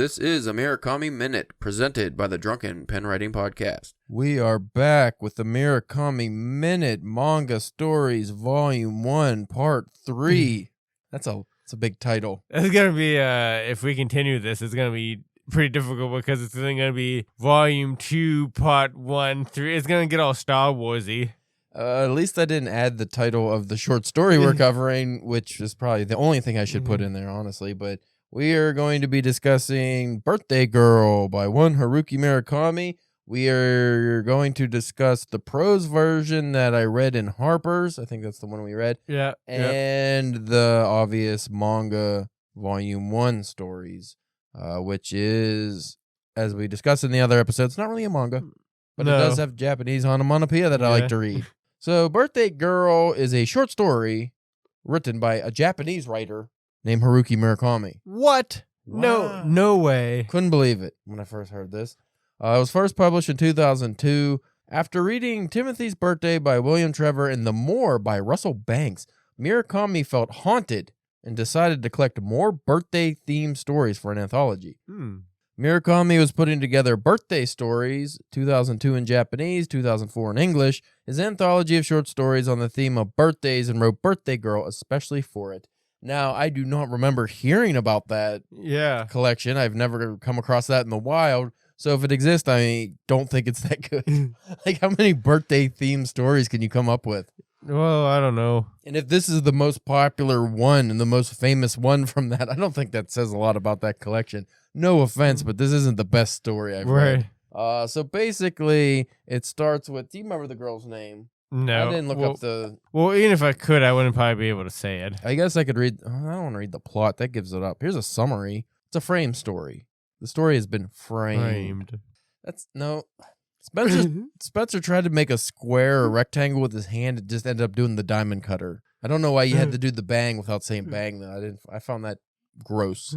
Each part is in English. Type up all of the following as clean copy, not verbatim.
This is a Murakami Minute, presented by the Drunken Pen Writing Podcast. We are back with the Murakami Minute Manga Stories Volume 1, Part 3. That's a big title. It's going to be, if we continue this, it's going to be pretty difficult because it's going to be Volume 2, Part 1, 3. It's going to get all Star Wars-y. At least I didn't add the title of the short story we're covering, which is probably the only thing I should put in there, honestly. But we are going to be discussing Birthday Girl by one Haruki Murakami. We are going to discuss the prose version that I read in Harper's. I think that's the one we read. Yeah. And the obvious manga Volume 1 stories, which is, as we discussed in the other episodes, not really a manga, but it does have Japanese onomatopoeia that I like to read. So Birthday Girl is a short story written by a Japanese writer named Haruki Murakami. What? Wow. No way. Couldn't believe it when I first heard this. It was first published in 2002. After reading Timothy's Birthday by William Trevor and The More by Russell Banks, Murakami felt haunted and decided to collect more birthday-themed stories for an anthology. Murakami was putting together Birthday Stories, 2002 in Japanese, 2004 in English, his anthology of short stories on the theme of birthdays, and wrote Birthday Girl especially for it. Now, I do not remember hearing about that collection. I've never come across that in the wild. So if it exists, I don't think it's that good. Like, how many birthday-themed stories can you come up with? Well, I don't know. And if this is the most popular one and the most famous one from that, I don't think that says a lot about that collection. No offense, but this isn't the best story I've read. So basically, it starts with, do you remember the girl's name? No. I didn't look up the... Well, even if I could, I wouldn't probably be able to say it. I guess I could read... I don't want to read the plot. That gives it up. Here's a summary. It's a frame story. The story has been framed. That's... No... Spencer tried to make a square or rectangle with his hand. It just ended up doing the diamond cutter. I don't know why you had to do the bang without saying bang, though. I found that gross.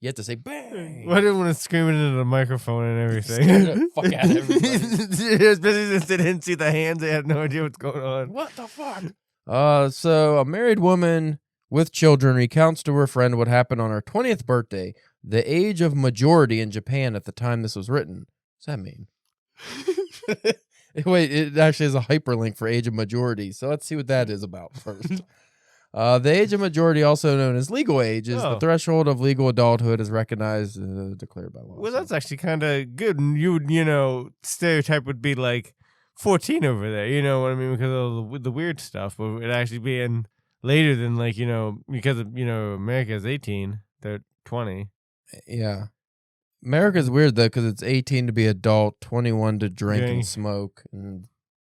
You had to say bang. Well, I didn't want to scream it into the microphone and everything. Scared the fuck out of everybody. Especially since they didn't see the hands. They had no idea what's going on. What the fuck? So a married woman with children recounts to her friend what happened on her 20th birthday, the age of majority in Japan at the time this was written. What's that mean? Wait, it actually has a hyperlink for age of majority, so let's see what that is about first. The age of majority, also known as legal age, is the threshold of legal adulthood as recognized, declared by law. Well, that's actually kind of good. You know, stereotype would be like 14 over there, you know what I mean, because of the weird stuff, but it actually being later than, like, you know, because of, you know, America's 18, they're 20. Yeah. America's weird, though, because it's 18 to be adult, 21 to drink and smoke, and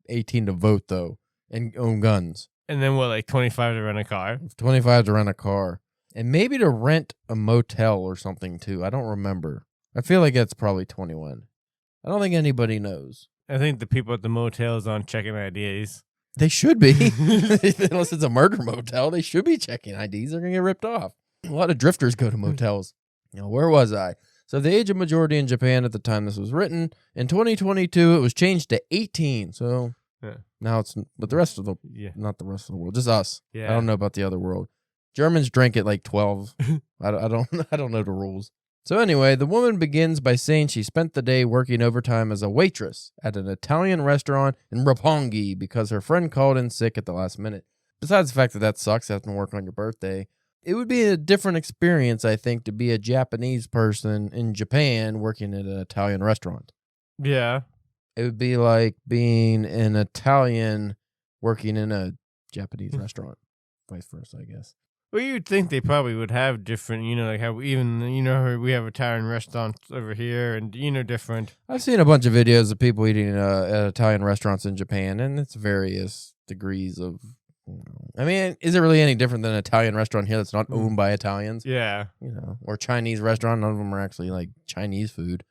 18 to vote, though, and own guns. And then, what, like 25 to rent a car? 25 to rent a car. And maybe to rent a motel or something, too. I don't remember. I feel like that's probably 21. I don't think anybody knows. I think the people at the motels aren't checking IDs. They should be. Unless it's a murder motel, they should be checking IDs. They're going to get ripped off. A lot of drifters go to motels. You know, where was I? So the age of majority in Japan at the time this was written, in 2022, it was changed to 18. So now it's, but the rest of the, not the rest of the world, just us. I don't know about the other world. Germans drink at like 12. I don't know the rules. So anyway, the woman begins by saying she spent the day working overtime as a waitress at an Italian restaurant in Roppongi because her friend called in sick at the last minute. Besides the fact that sucks, having to work on your birthday. It would be a different experience, I think, to be a Japanese person in Japan working at an Italian restaurant. Yeah. It would be like being an Italian working in a Japanese restaurant. Vice versa, I guess. Well, you'd think they probably would have different, you know, like how even, you know, we have Italian restaurants over here and, you know, different. I've seen a bunch of videos of people eating at Italian restaurants in Japan, and it's various degrees of... I mean, is it really any different than an Italian restaurant here that's not owned by Italians? Yeah. You know, or Chinese restaurant. None of them are actually like Chinese food.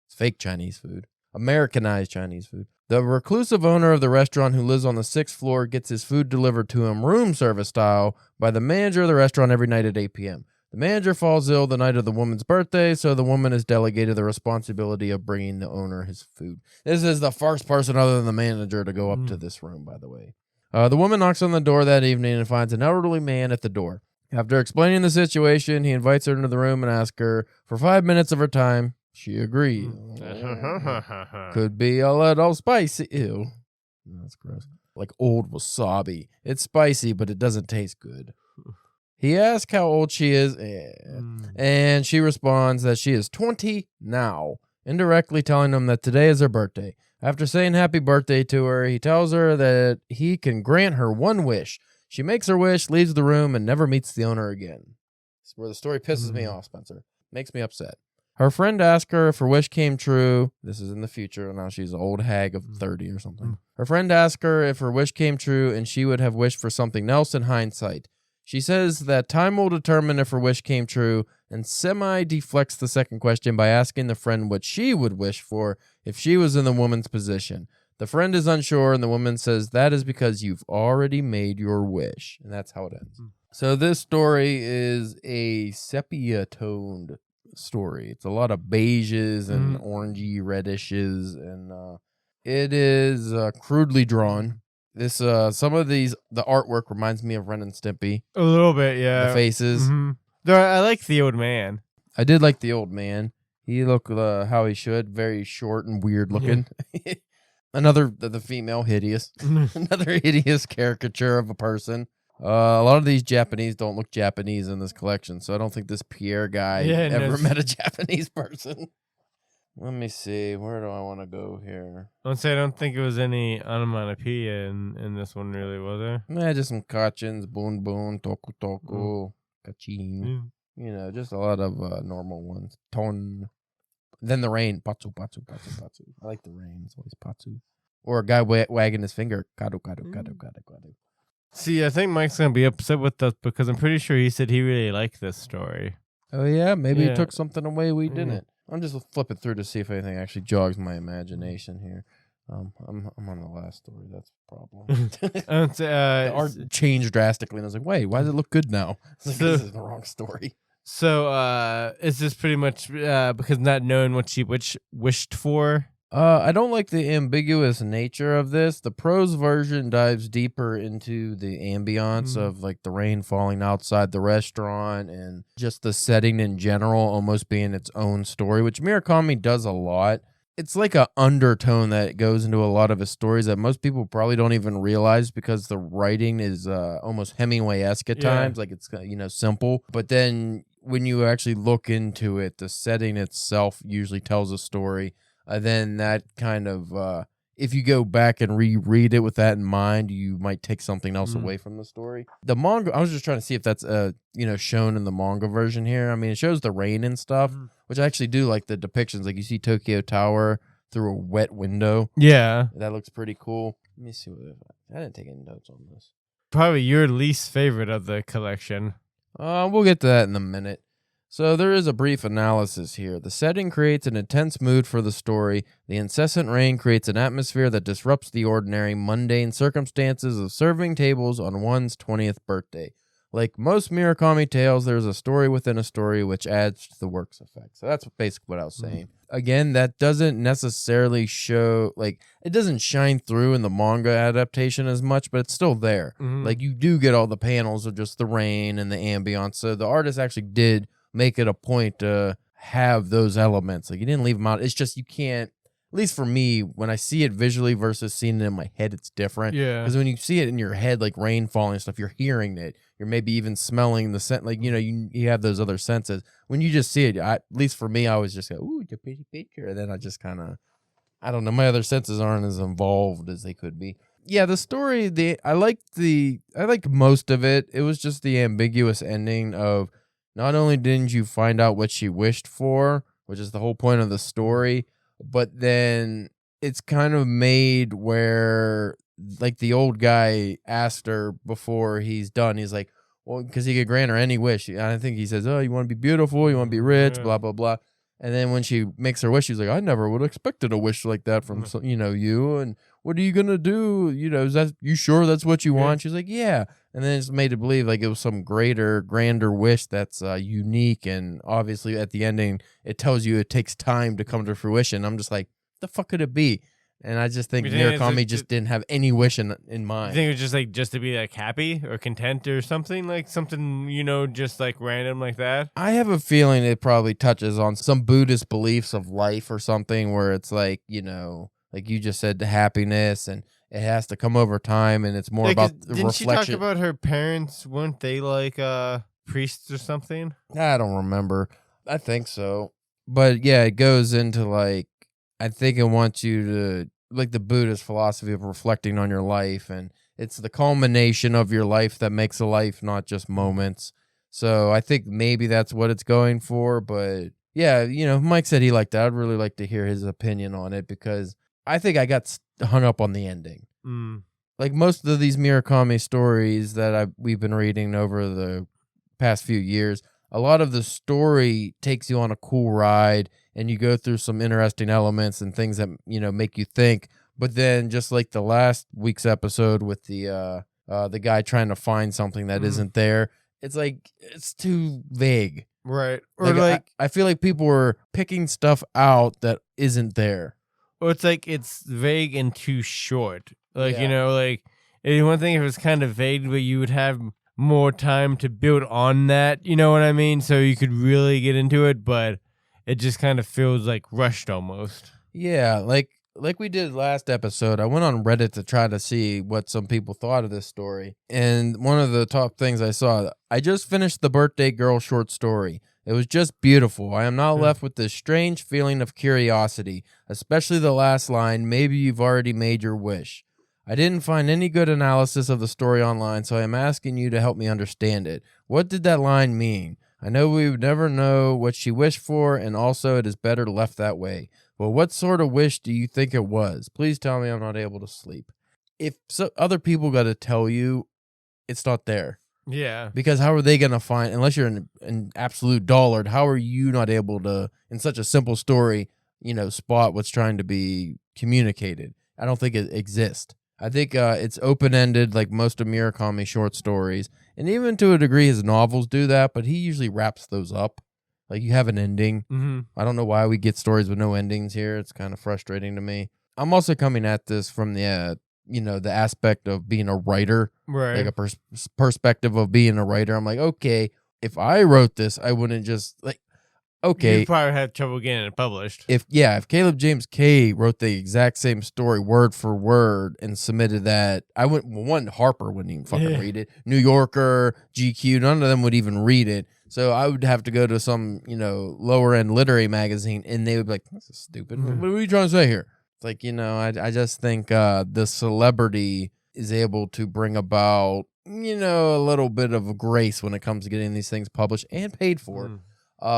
It's fake Chinese food. Americanized Chinese food. The reclusive owner of the restaurant who lives on the 6th floor gets his food delivered to him room service style by the manager of the restaurant every night at 8 p.m. The manager falls ill the night of the woman's birthday, so the woman is delegated the responsibility of bringing the owner his food. This is the first person other than the manager to go up to this room, by the way. The woman knocks on the door that evening and finds an elderly man at the door. After explaining the situation, he invites her into the room and asks her for 5 minutes of her time. She agrees. Could be a little spicy. Ew. That's gross. Like old wasabi. It's spicy, but it doesn't taste good. He asks how old she is, and she responds that she is 20 now, indirectly telling him that today is her birthday. After saying happy birthday to her, he tells her that he can grant her one wish. She makes her wish, leaves the room, and never meets the owner again. This is where the story pisses me off, Spencer. Makes me upset. Her friend asked her if her wish came true. This is in the future. Now she's an old hag of 30 or something. Her friend asked her if her wish came true, and she would have wished for something else in hindsight. She says that time will determine if her wish came true, and semi-deflects the second question by asking the friend what she would wish for if she was in the woman's position. The friend is unsure, and the woman says that is because you've already made your wish. And that's how it ends. So this story is a sepia-toned story. It's a lot of beiges and orangey redishes, and it is crudely drawn. This some of the artwork reminds me of Ren and Stimpy. A little bit, yeah. The faces. Though I like the old man. I did like the old man. He looked how he should, very short and weird looking. Another the female hideous. Another hideous caricature of a person. A lot of these Japanese don't look Japanese in this collection, so I don't think this Pierre guy ever met a Japanese person. Let me see. Where do I want to go here? I don't think it was any onomatopoeia in this one, really, was there? Nah, just some kachins, boon boon, toku toku, kachin. You know, just a lot of normal ones. Ton. Then the rain. Patsu, patsu, patsu, patsu. I like the rain. It's always patsu. Or a guy wagging his finger. Kadu, kadu, kadu, kadu, kadu. See, I think Mike's going to be upset with us because I'm pretty sure he said he really liked this story. Oh, yeah? Maybe he took something away we didn't. I'm just flipping through to see if anything actually jogs my imagination here. I'm on the last story. That's the problem. The art changed drastically, and I was like, wait, why does it look good now? Like, this is the wrong story. So, is this pretty much because not knowing what she wished for? I don't like the ambiguous nature of this. The prose version dives deeper into the ambiance of like the rain falling outside the restaurant and just the setting in general almost being its own story, which Murakami does a lot. It's like an undertone that goes into a lot of his stories that most people probably don't even realize because the writing is almost Hemingway-esque at times. Like it's, simple. But then when you actually look into it, the setting itself usually tells a story. Then that kind of, if you go back and reread it with that in mind, you might take something else away from the story. The manga, I was just trying to see if that's, shown in the manga version here. I mean, it shows the rain and stuff, which I actually do like the depictions. Like you see Tokyo Tower through a wet window. Yeah. That looks pretty cool. Let me see I didn't take any notes on this. Probably your least favorite of the collection. We'll get to that in a minute. So there is a brief analysis here. The setting creates an intense mood for the story. The incessant rain creates an atmosphere that disrupts the ordinary, mundane circumstances of serving tables on one's 20th birthday. Like most Murakami tales, there's a story within a story which adds to the work's effect. So that's basically what I was saying. Again, that doesn't necessarily show, it doesn't shine through in the manga adaptation as much, but it's still there. Like, you do get all the panels of just the rain and the ambiance. So the artist actually did make it a point to have those elements. Like, you didn't leave them out. It's just you can't, at least for me, when I see it visually versus seeing it in my head, it's different. Yeah. Because when you see it in your head, like rain falling and stuff, you're hearing it. You're maybe even smelling the scent. Like, you have those other senses. When you just see it, at least for me, I was just like, ooh, it's a pretty picture. And then I just kind of, I don't know, my other senses aren't as involved as they could be. Yeah, the story, I liked most of it. It was just the ambiguous ending of, not only didn't you find out what she wished for, which is the whole point of the story, but then it's kind of made where, like, the old guy asked her before he's done. He's like, well, because he could grant her any wish. I think he says, oh, you want to be beautiful, you want to be rich, blah, blah, blah. And then when she makes her wish, she's like, I never would have expected a wish like that from, you. And what are you going to do? Is that, you sure that's what you want? She's like, yeah. And then it's made to believe like it was some grander wish that's unique. And obviously at the ending, it tells you it takes time to come to fruition. I'm just like, the fuck could it be? And I just think You think it's Murakami like just didn't have any wish in You mind. think it was just like just to be like happy or content or something like something just like random like that? I have a feeling it probably touches on some Buddhist beliefs of life or something where it's like, like you just said, the happiness and it has to come over time and it's more Yeah, 'cause about the didn't she talk reflection. about her parents? Weren't they like priests or something? I don't remember. I think so. But yeah, it goes into like, I think it wants you to, like the Buddhist philosophy of reflecting on your life. And it's the culmination of your life that makes a life, not just moments. So I think maybe that's what it's going for. But yeah, Mike said he liked that. I'd really like to hear his opinion on it because I think I got hung up on the ending. Mm. Like most of these Murakami stories that we've been reading over the past few years, a lot of the story takes you on a cool ride and you go through some interesting elements and things that make you think. But then just like the last week's episode with the guy trying to find something that isn't there, it's like it's too vague. Right. Or I feel like people were picking stuff out that isn't there. or it's like it's vague and too short. Like, Yeah. like one thing if it was kind of vague, but you would have more time to build on that, you know what I mean? So you could really get into it, but it just kind of feels like rushed almost. Yeah, like we did last episode, I went on Reddit to try to see what some people thought of this story. And one of the top things I saw, I just finished the Birthday Girl short story. It was just beautiful. I am now left with this strange feeling of curiosity, especially the last line, maybe you've already made your wish. I didn't find any good analysis of the story online, so I am asking you to help me understand it. What did that line mean? I know we would never know what she wished for, and also it is better left that way. But what sort of wish do you think it was? Please tell me I'm not able to sleep. If other people got to tell you, it's not there. Yeah. Because how are they going to find, unless you're an absolute dullard, how are you not able to, in such a simple story, spot what's trying to be communicated? I don't think it exists. I think it's open-ended like most of Murakami short stories. And even to a degree, his novels do that, but he usually wraps those up. Like you have an ending. Mm-hmm. I don't know why we get stories with no endings here. It's kind of frustrating to me. I'm also coming at this from the aspect of being a writer, Right. like a perspective of being a writer. I'm like, okay, if I wrote this, I wouldn't just like, okay. You'd probably have trouble getting it published. If Caleb James K wrote the exact same story word for word and submitted that, Harper wouldn't even fucking read it. New Yorker, GQ, none of them would even read it. So I would have to go to some, lower end literary magazine and they would be like, this is stupid. What are you trying to say here? It's like, I just think the celebrity is able to bring about, a little bit of grace when it comes to getting these things published and paid for.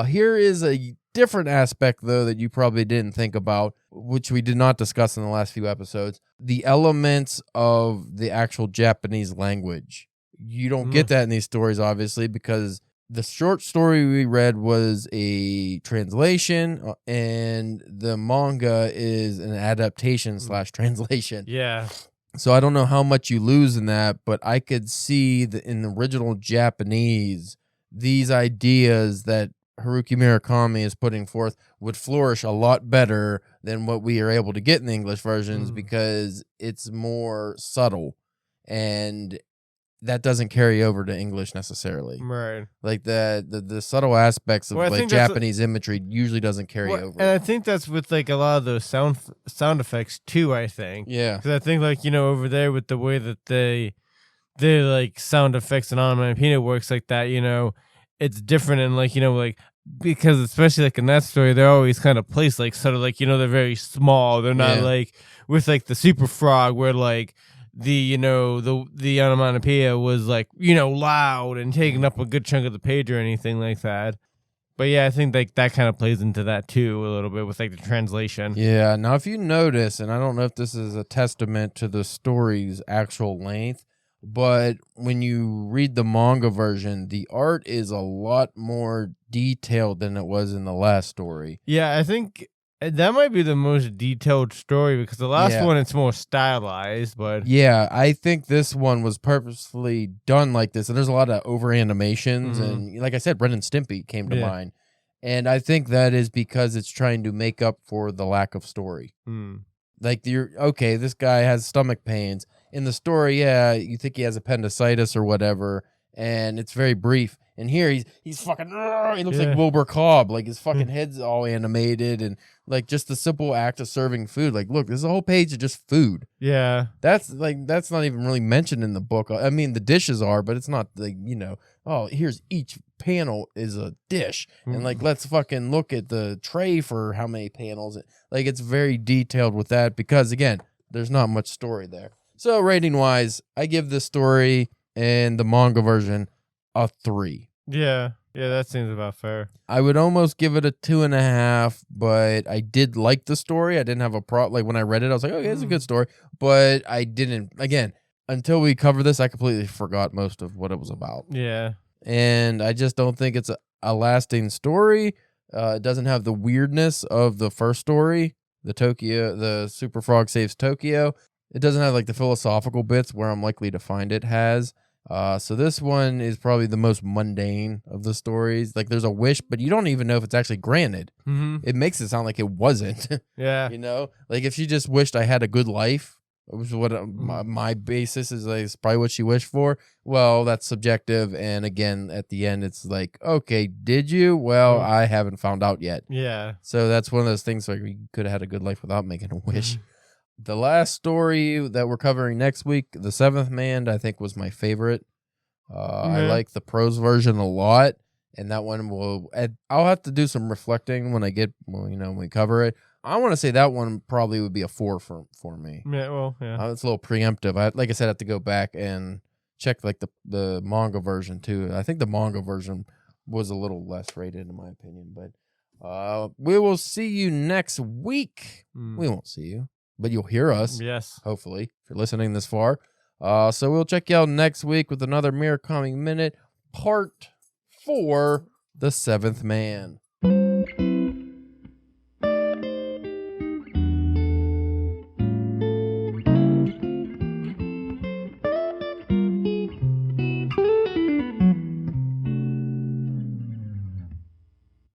Here is a different aspect, though, that you probably didn't think about, which we did not discuss in the last few episodes. The elements of the actual Japanese language. You don't get that in these stories, obviously, because the short story we read was a translation, and the manga is an adaptation / translation. Yeah. So I don't know how much you lose in that, but I could see that in the original Japanese, these ideas that Haruki Murakami is putting forth would flourish a lot better than what we are able to get in the English versions because it's more subtle and that doesn't carry over to English necessarily. Right. Like the subtle aspects of like Japanese imagery usually doesn't carry over. And I think that's with like a lot of those sound effects too, I think. Yeah. Because I think like, over there with the way that they like sound effects and onomatopoeia works like that, it's different and like, like because especially like in that story, they're always kind of placed like sort of like, they're very small. They're not like with like the Super Frog where like the the onomatopoeia was like, loud and taking up a good chunk of the page or anything like that. But yeah, I think like that kind of plays into that too a little bit with like the translation. Yeah. Now, if you notice, and I don't know if this is a testament to the story's actual length, but when you read the manga version, the art is a lot more detailed than it was in the last story. Yeah, I think that might be the most detailed story because the last one, it's more stylized, but... Yeah, I think this one was purposefully done like this, and there's a lot of over animations, and like I said, Ren and Stimpy came to mind. And I think that is because it's trying to make up for the lack of story. Like you're okay, this guy has stomach pains. In the story, yeah, you think he has appendicitis or whatever, and it's very brief. And here he's fucking he looks like Wilbur Cobb, like his fucking head's all animated, and like just the simple act of serving food. Like, look, there's a whole page of just food. Yeah. That's not even really mentioned in the book. I mean, the dishes are, but it's not like, oh, here's each panel is a dish. And like, let's fucking look at the tray for how many panels. Like, it's very detailed with that because, again, there's not much story there. So rating wise, I give this story and the manga version a 3. Yeah. Yeah, that seems about fair. I would almost give it a 2.5, but I did like the story. I didn't have a problem. Like when I read it, I was like, okay, it's a good story. But I didn't, again, until we cover this, I completely forgot most of what it was about. Yeah. And I just don't think it's a lasting story. It doesn't have the weirdness of the first story, the Super Frog Saves Tokyo. It doesn't have like the philosophical bits where I'm likely to find it has. So this one is probably the most mundane of the stories. Like there's a wish, but you don't even know if it's actually granted. Mm-hmm. It makes it sound like it wasn't. Yeah. Like if she just wished I had a good life, which is what my basis is, like, it's probably what she wished for. Well, that's subjective. And again, at the end, it's like, okay, did you? Well, I haven't found out yet. Yeah. So that's one of those things like you could have had a good life without making a wish. The last story that we're covering next week, The Seventh Man, I think was my favorite. I like the prose version a lot, and that one I'll have to do some reflecting when when we cover it. I want to say that one probably would be a 4 for me. Yeah, well, yeah. It's a little preemptive. Like I said, I have to go back and check like the manga version too. I think the manga version was a little less rated in my opinion, but we will see you next week. We won't see you, but you'll hear us. Yes. Hopefully, if you're listening this far. So we'll check you out next week with another Murakami Minute, Part 4, The Seventh Man.